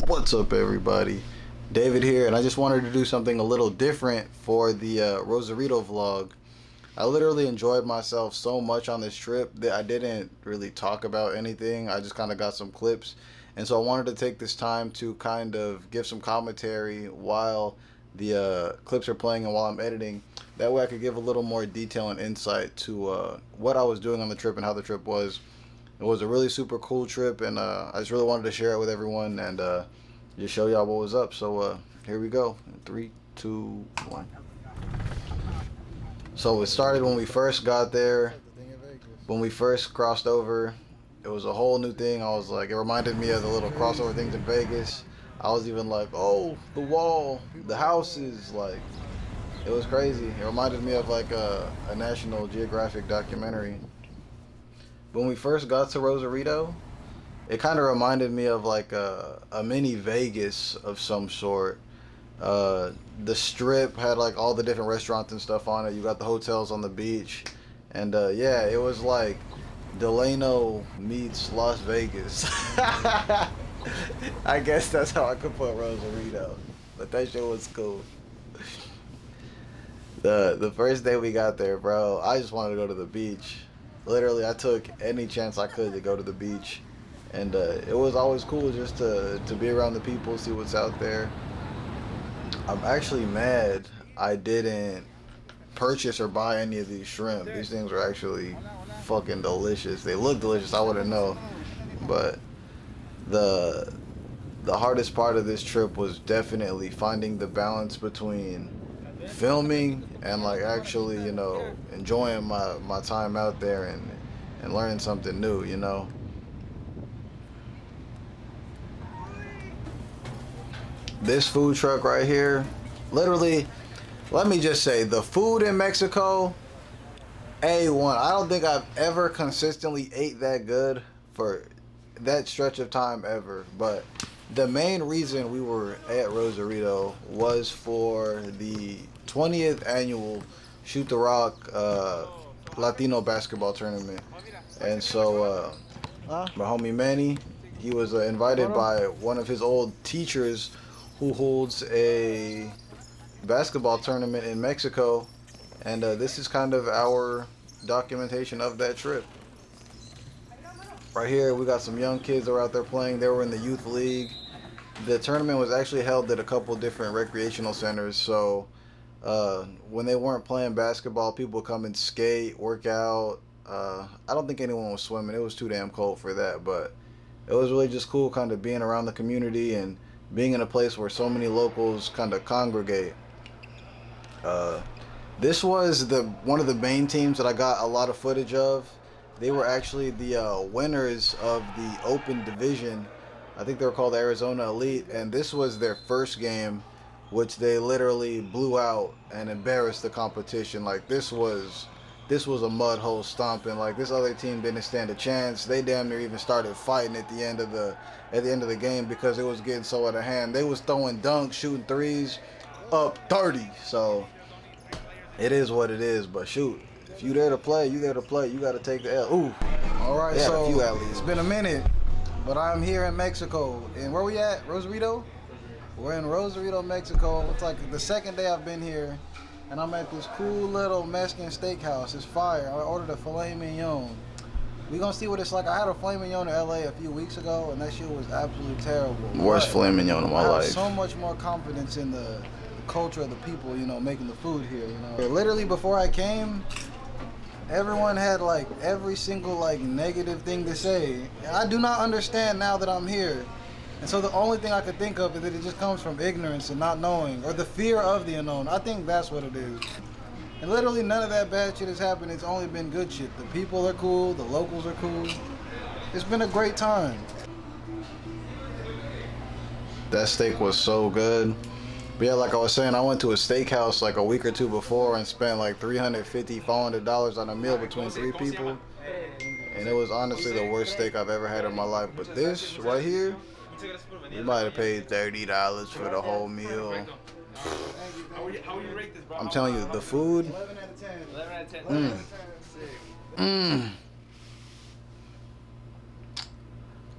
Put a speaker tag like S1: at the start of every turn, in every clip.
S1: What's up, everybody? David here, and I just wanted to do something a little different for the Rosarito vlog. I literally enjoyed myself so much on this trip that I didn't really talk about anything. I just kind of got some clips, and so I wanted to take this time to kind of give some commentary while the clips are playing and while I'm editing. That way I could give a little more detail and insight to what I was doing on the trip and how the trip was. It was a really super cool trip, and I just really wanted to share it with everyone and just show y'all what was up. So here we go. 3, 2, 1. So it started when we first got there. When we first crossed over, it was a whole new thing. I was like, it reminded me of the little crossover things in Vegas. I was even like, oh, the wall, the houses, like, it was crazy. It reminded me of like a National Geographic documentary. When we first got to Rosarito, it kind of reminded me of like a mini Vegas of some sort. The strip had like all the different restaurants and stuff on it. You got the hotels on the beach. And yeah, it was like Delano meets Las Vegas. I guess that's how I could put Rosarito. But that shit was cool. The first day we got there, bro, I just wanted to go to the beach. Literally, I took any chance I could to go to the beach, and it was always cool just to be around the people, see what's out there. I'm actually mad I didn't purchase or buy any of these shrimp. These things are actually fucking delicious. They look delicious, I wouldn't know, but the hardest part of this trip was definitely finding the balance between filming and like actually, you know, enjoying my time out there and learning something new, you know. This food truck right here, literally, let me just say, the food in Mexico, A1. I don't think I've ever consistently ate that good for that stretch of time ever, but the main reason we were at Rosarito was for the 20th annual Shoot the Rock Latino basketball tournament. And so my homie Manny, he was invited by one of his old teachers who holds a basketball tournament in Mexico. And this is kind of our documentation of that trip. Right here, we got some young kids that were out there playing. They were in the youth league. The tournament was actually held at a couple different recreational centers. So when they weren't playing basketball, people would come and skate, work out. I don't think anyone was swimming. It was too damn cold for that. But it was really just cool kind of being around the community and being in a place where so many locals kind of congregate. This was one of the main teams that I got a lot of footage of. They were actually the winners of the Open Division. I think they were called Arizona Elite, and this was their first game, which they literally blew out and embarrassed the competition. Like this was a mud hole stomping. Like this other team didn't stand a chance. They damn near even started fighting at the end of the game because it was getting so out of hand. They was throwing dunks, shooting threes, up 30. So it is what it is. But shoot. If you there to play, you there to play. You got to take the L. Ooh. All right, yeah, so a few at least. It's been a minute, but I'm here in Mexico. And where we at? Rosarito? We're in Rosarito, Mexico. It's like the second day I've been here, and I'm at this cool little Mexican steakhouse. It's fire. I ordered a filet mignon. We gonna see what it's like. I had a filet mignon in LA a few weeks ago, and that shit was absolutely terrible. Worst filet mignon of my life.
S2: I have so much more confidence in the culture of the people, you know, making the food here, you know. Literally before I came, everyone had like every single like negative thing to say. And I do not understand now that I'm here. And so the only thing I could think of is that it just comes from ignorance and not knowing, or the fear of the unknown. I think that's what it is. And literally none of that bad shit has happened. It's only been good shit. The people are cool, the locals are cool. It's been a great time.
S1: That steak was so good. But yeah, like I was saying, I went to a steakhouse like a week or two before and spent like $350, $400 on a meal between 3 people. And it was honestly the worst steak I've ever had in my life. But this right here, we might have paid $30 for the whole meal. I'm telling you, the food.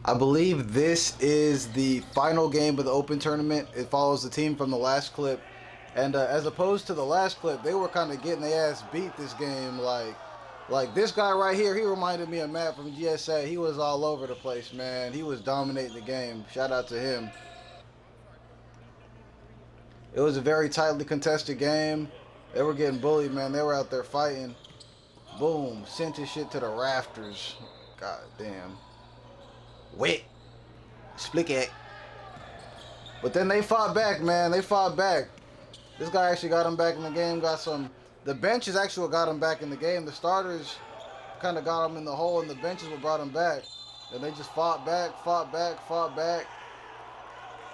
S1: I believe this is the final game of the Open tournament. It follows the team from the last clip. And as opposed to the last clip, they were kind of getting their ass beat this game. Like this guy right here, he reminded me of Matt from GSA. He was all over the place, man. He was dominating the game. Shout out to him. It was a very tightly contested game. They were getting bullied, man. They were out there fighting. Boom. Sent his shit to the rafters. God damn. Wet. Split it. But then they fought back, man. They fought back. This guy actually got him back in the game. The benches actually got him back in the game. The starters kind of got him in the hole, and the benches what brought him back. And they just fought back.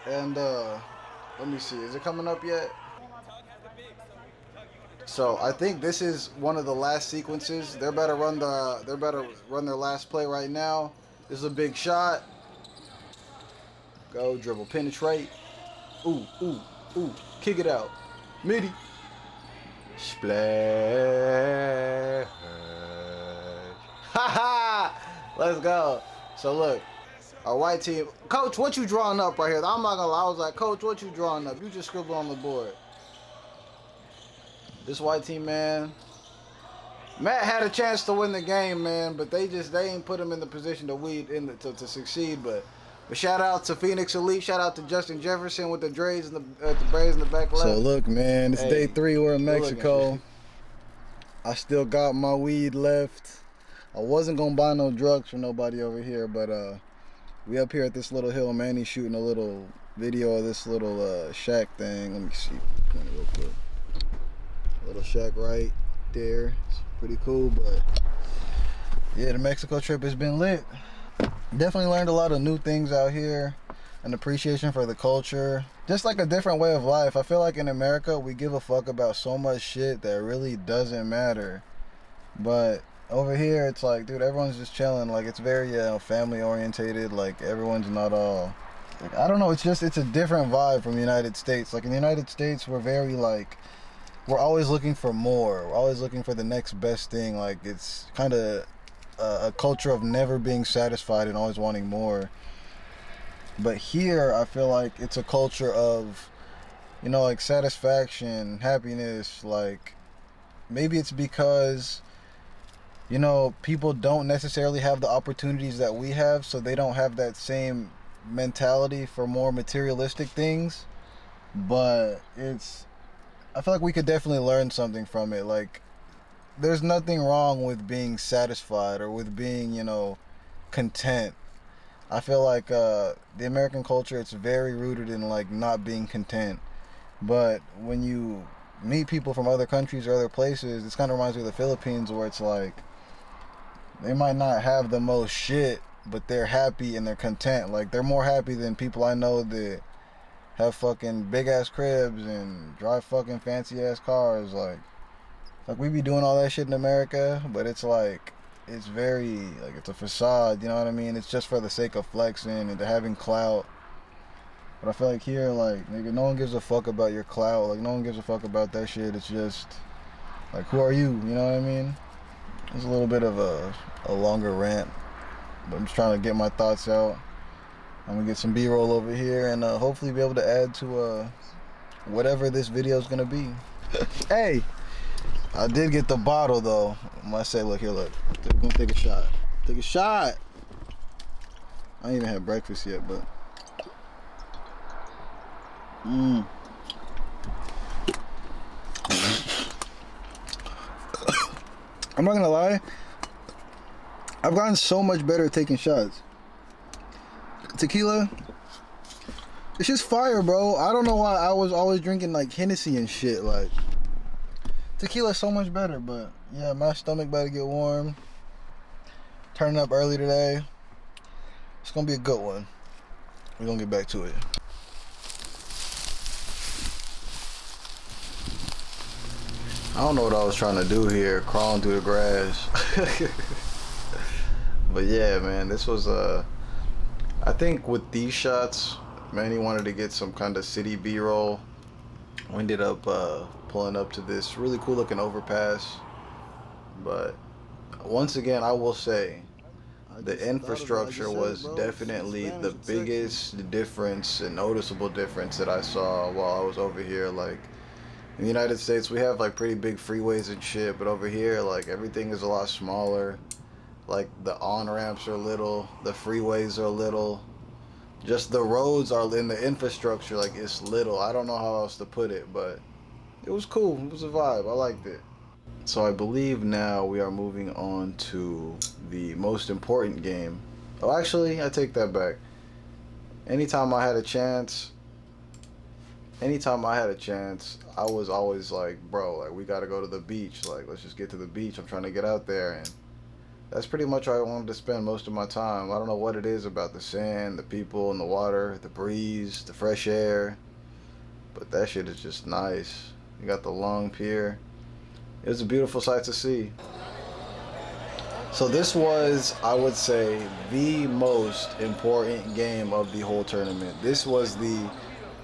S1: And let me see. Is it coming up yet? So I think this is one of the last sequences. They're about to run their last play right now. This is a big shot. Go dribble, penetrate. Ooh. Kick it out. Midi. Splash. Ha ha! Let's go. So look, our white team. Coach, what you drawing up right here? I'm not gonna lie. I was like, Coach, what you drawing up? You just scribble on the board. This white team, man. Matt had a chance to win the game, man, but they ain't put him in the position to succeed. But shout out to Phoenix Elite. Shout out to Justin Jefferson with the braids in the back left.
S2: So look, man, it's day 3. We're in Mexico. I still got my weed left. I wasn't gonna buy no drugs for nobody over here, but we up here at this little hill. Manny's shooting a little video of this little shack thing. Let me see, real quick. Little shack right there. It's pretty cool, but yeah, the Mexico trip has been lit. Definitely learned a lot of new things out here. An appreciation for the culture. Just like a different way of life. I feel like in America, we give a fuck about so much shit that really doesn't matter. But over here, it's like, dude, everyone's just chilling. Like, it's very family orientated. Like, everyone's not all... Like, I don't know, it's a different vibe from the United States. Like, in the United States, we're very, like... We're always looking for more. We're always looking for the next best thing. Like, it's kind of a culture of never being satisfied and always wanting more. But here, I feel like it's a culture of, you know, like satisfaction, happiness. Like, maybe it's because, you know, people don't necessarily have the opportunities that we have, so they don't have that same mentality for more materialistic things. But I feel like we could definitely learn something from it. Like, there's nothing wrong with being satisfied or with being, you know, content. I feel like the American culture, it's very rooted in, like, not being content. But when you meet people from other countries or other places, this kind of reminds me of the Philippines, where it's like, they might not have the most shit, but they're happy and they're content. Like, they're more happy than people I know that have fucking big ass cribs and drive fucking fancy ass cars. Like we be doing all that shit in America, but it's like, it's very, like, it's a facade, you know what I mean? It's just for the sake of flexing and having clout. But I feel like here, like, nigga, no one gives a fuck about your clout. Like, no one gives a fuck about that shit. It's just, like, who are you? You know what I mean? It's a little bit of a longer rant, but I'm just trying to get my thoughts out. I'm gonna get some B-roll over here and hopefully be able to add to whatever this video is gonna be. Hey, I did get the bottle though. I might say, look here, look. We're gonna take a shot. Take a shot. I ain't even had breakfast yet, but. I'm not gonna lie. I've gotten so much better at taking shots. Tequila, it's just fire, bro. I don't know why I was always drinking like Hennessy and shit. Like, tequila's so much better. But yeah, my stomach about to get warm. Turning up early today. It's gonna be a good one. We're gonna get back to it. I don't know what I was trying to do here, crawling through the grass. But yeah, man, this was I think with these shots, Manny wanted to get some kind of city B-roll. We ended up pulling up to this really cool looking overpass. But once again, I will say,
S1: The infrastructure was definitely the biggest difference and noticeable difference that I saw while I was over here. Like, in the United States, we have like pretty big freeways and shit, but over here, like, everything is a lot smaller. Like, the on-ramps are little, the freeways are little, just the roads are in the infrastructure, like, it's little. I don't know how else to put it, but it was cool. It was a vibe. I liked it. So I believe now we are moving on to the most important game. Oh, actually, I take that back. Anytime I had a chance, I was always like, bro, like, we gotta go to the beach. Like, let's just get to the beach. I'm trying to get out there, and that's pretty much where I wanted to spend most of my time. I don't know what it is about the sand, the people, and the water, the breeze, the fresh air, but that shit is just nice. You got the long pier. It was a beautiful sight to see. So this was, I would say, the most important game of the whole tournament. This was the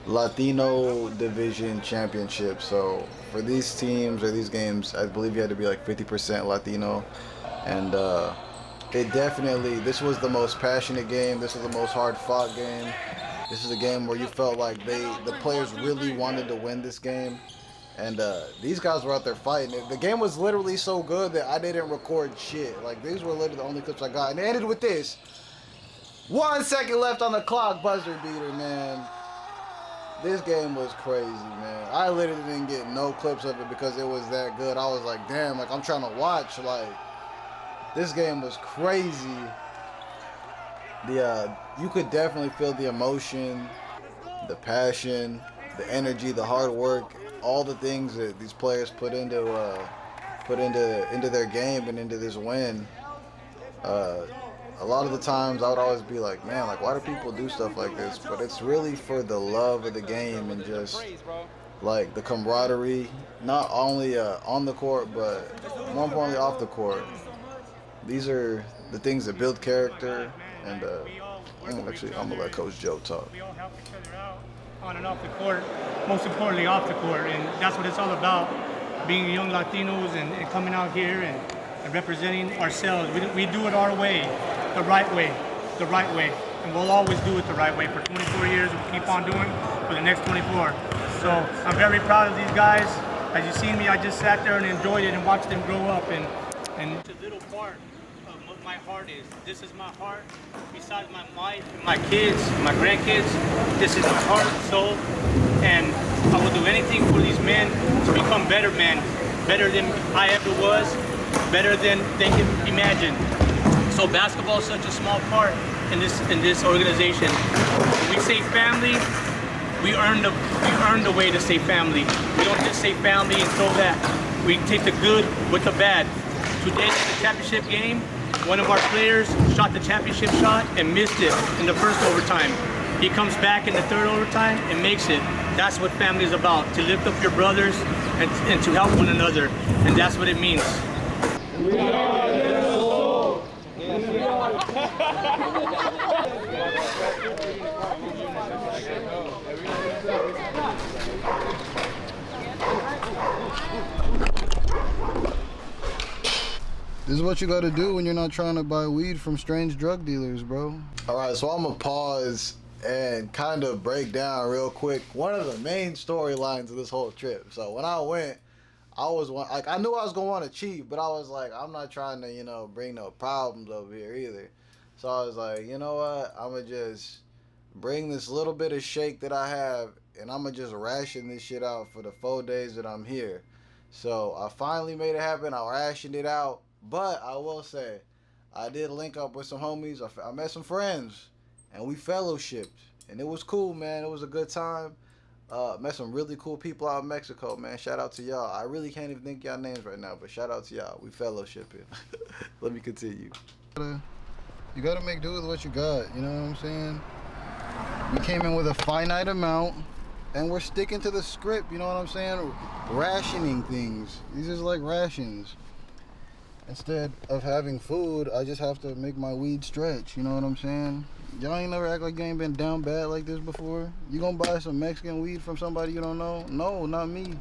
S1: Latino Division Championship. So for these teams or these games, I believe you had to be like 50% Latino. And it definitely, this was the most passionate game. This was the most hard-fought game. This is a game where you felt like the players really wanted to win this game. And these guys were out there fighting. The game was literally so good that I didn't record shit. Like, these were literally the only clips I got. And it ended with this. 1 second left on the clock, buzzer beater, man. This game was crazy, man. I literally didn't get no clips of it because it was that good. I was like, damn, like, I'm trying to watch. Like, this game was crazy. You could definitely feel the emotion, the passion, the energy, the hard work, all the things that these players put into their game and into this win. A lot of the times I would always be like, man, like, why do people do stuff like this? But it's really for the love of the game and just like the camaraderie, not only on the court, but more importantly off the court. These are the things that build character, and I'm gonna let Coach Joe talk.
S3: We all help each other out on and off the court, most importantly off the court, and that's what it's all about, being young Latinos and coming out here and representing ourselves. We do it our way, the right way, and we'll always do it the right way. For 24 years, we'll keep on doing for the next 24. So I'm very proud of these guys. As you see me, I just sat there and enjoyed it and watched them grow up, and it's a little part of what my heart is. This is my heart. Besides my wife, my kids, my grandkids, this is my heart, soul, and I will do anything for these men to become better men, better than I ever was, better than they can imagine. So basketball is such a small part in this organization. When we say family, we earn the way to say family. We don't just say family and throw that. We take the good with the bad. Today in the championship game, one of our players shot the championship shot and missed it in the first overtime. He comes back in the third overtime and makes it. That's what family is about, to lift up your brothers and to help one another. And that's what it means. We are the soul. Yes, we are.
S2: This is what you gotta do when you're not trying to buy weed from strange drug dealers, bro.
S1: All right, so I'm gonna pause and kind of break down real quick one of the main storylines of this whole trip. So when I went, I knew I was gonna want to cheat, but I was like, I'm not trying to, bring no problems over here either. So I was like, you know what? I'm gonna just bring this little bit of shake that I have, and I'm gonna just ration this shit out for the 4 days that I'm here. So I finally made it happen. I rationed it out. But I will say, I did link up with some homies. I met some friends, and we fellowshipped, and it was cool, man. It was a good time. Met some really cool people out in Mexico, man. Shout out to y'all. I really can't even think y'all names right now, but shout out to y'all. We fellowshipping. Let me continue.
S2: You gotta make do with what you got. You know what I'm saying? We came in with a finite amount, and we're sticking to the script. You know what I'm saying? Rationing things. These is like rations. Instead of having food, I just have to make my weed stretch. You know what I'm saying? Y'all ain't never act like you ain't been down bad like this before. You gonna buy some Mexican weed from somebody you don't know? No, not me.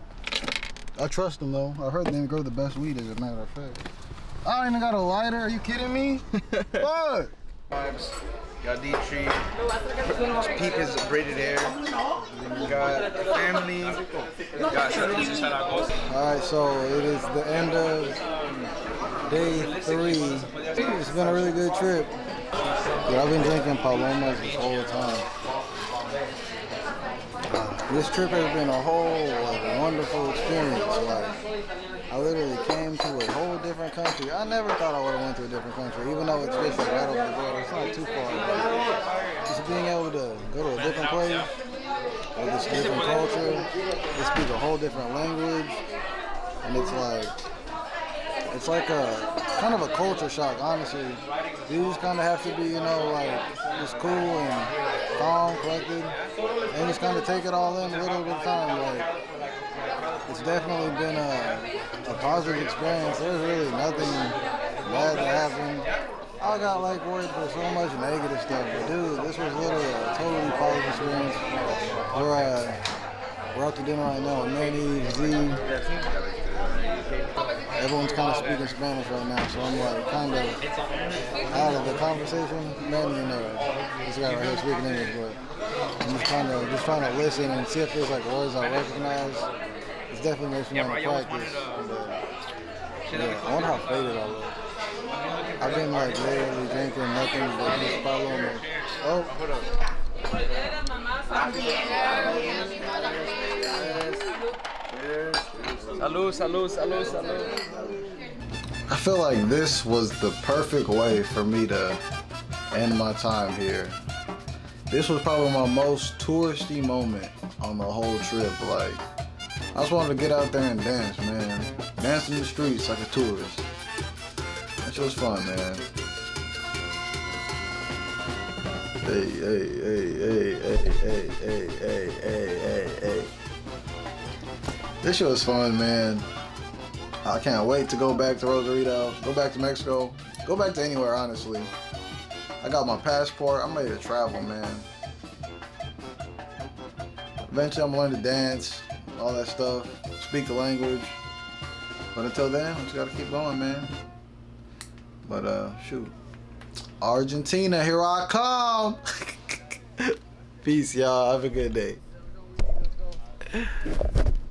S2: I trust them though. I heard they grow the best weed, as a matter of fact. I don't even got a lighter. Are you kidding me? Fuck.
S4: Vibes. Got D tree. Peep his braided hair. We got family. Got
S2: Alright, so it is the end of day 3. It's been a really good trip. Dude, I've been drinking Palomas this whole time. This trip has been a whole wonderful experience. Like, I literally came to a whole different country. I never thought I would have went to a different country, even though it's just like right over the border. It's not too far. But just being able to go to a different place with this different culture, they speak a whole different language, and it's like a kind of a culture shock, honestly. You just kind of have to be, you know, like just cool and calm, collected, and just kind of take it all in a little bit of time. Like, it's definitely been a positive experience. There's really nothing bad that happened. I got like worried for so much negative stuff, but dude, this was literally a totally positive experience. We're out to dinner right now with Manny, Z. Everyone's kind of speaking Spanish right now, so I'm like kind of out of the conversation. Manny and this guy right here speaking English, but I'm just trying to listen and see if there's like words I recognize. It definitely makes me want to practice. Yeah, I wonder how faded I look. I've been like literally drinking nothing but just Paloma. Oh, hold up.
S4: Salud, salud, salud, salud.
S1: I feel like this was the perfect way for me to end my time here. This was probably my most touristy moment on the whole trip. Like, I just wanted to get out there and dance, man. Dance in the streets like a tourist. That shit was fun, man. Hey, hey, hey, hey, hey, hey, hey, hey, hey, hey, hey. This shit was fun, man. I can't wait to go back to Rosarito, go back to Mexico, go back to anywhere, honestly. I got my passport. I'm ready to travel, man. Eventually, I'm gonna learn to dance, all that stuff, speak the language. But until then, I just gotta keep going, man. But shoot, Argentina, here I come. Peace, y'all. Have a good day.